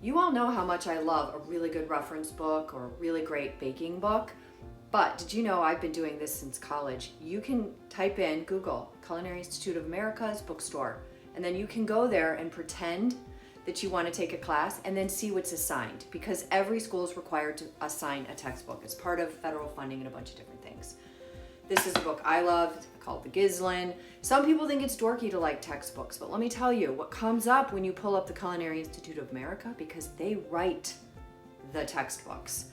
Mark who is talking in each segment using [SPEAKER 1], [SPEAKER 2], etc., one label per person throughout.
[SPEAKER 1] You all know how much I love a really good reference book or a really great baking book. But did you know I've been doing this since college? You can type in Google Culinary Institute of America's bookstore, and then you can go there and pretend that you want to take a class and then see what's assigned, because every school is required to assign a textbook. It's part of federal funding and a bunch of different things. This is a book I love called The Gizlin. Some people think it's dorky to like textbooks, but let me tell you what comes up when you pull up the Culinary Institute of America, because they write the textbooks.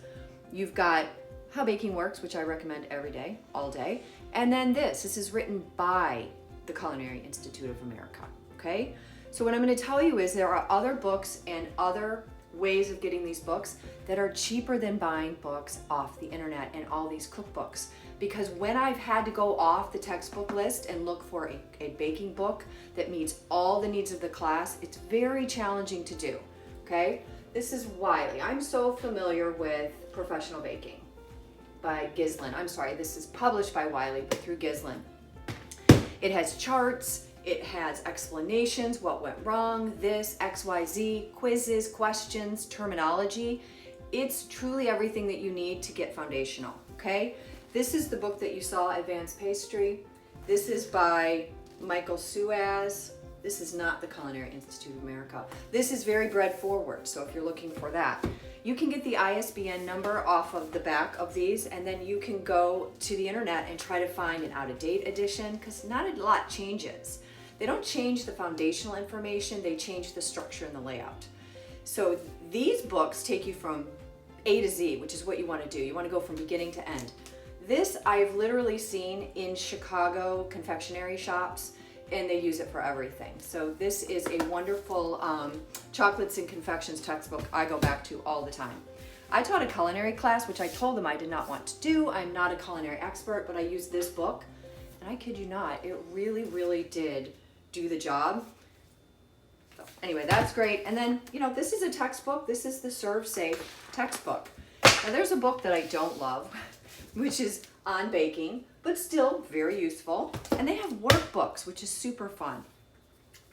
[SPEAKER 1] You've got How Baking Works, which I recommend every day, all day. And then this is written by the Culinary Institute of America, okay? So what I'm going to tell you is there are other books and other ways of getting these books that are cheaper than buying books off the internet and all these cookbooks. Because when I've had to go off the textbook list and look for a baking book that meets all the needs of the class, it's very challenging to do, okay? This is Wiley. I'm so familiar with Professional Baking by Gizlin. I'm sorry, this is published by Wiley, but through Gizlin. It has charts, it has explanations, what went wrong, this, XYZ, quizzes, questions, terminology. It's truly everything that you need to get foundational, okay? This is the book that you saw, Advanced Pastry. This is by Michael Suaz. This is not the Culinary Institute of America. This is very bread forward, so if you're looking for that. You can get the ISBN number off of the back of these, and then you can go to the internet and try to find an out-of-date edition, because not a lot changes. They don't change the foundational information, they change the structure and the layout. So these books take you from A to Z, which is what you want to do. You want to go from beginning to end. This I've literally seen in Chicago confectionery shops, and they use it for everything. So this is a wonderful chocolates and confections textbook I go back to all the time. I taught a culinary class, which I told them I did not want to do. I'm not a culinary expert, but I used this book, and I kid you not, it really, really did do the job. So anyway, that's great. And then, you know, this is a textbook. This is the Serve Safe textbook. Now there's a book that I don't love, which is on baking, but still very useful. And they have workbooks, which is super fun.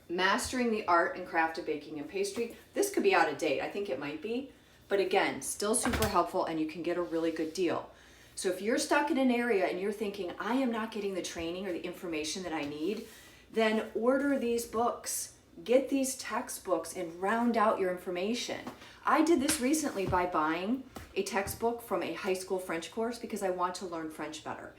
[SPEAKER 1] Mastering the Art and Craft of Baking and Pastry. This could be out of date. I think it might be. But again, still super helpful, and you can get a really good deal. So if you're stuck in an area and you're thinking, I am not getting the training or the information that I need, then order these books. Get these textbooks and round out your information. I did this recently by buying a textbook from a high school French course because I want to learn French better.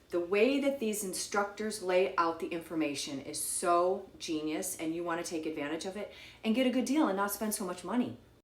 [SPEAKER 1] The way that these instructors lay out the information is so genius, and you want to take advantage of it and get a good deal and not spend so much money.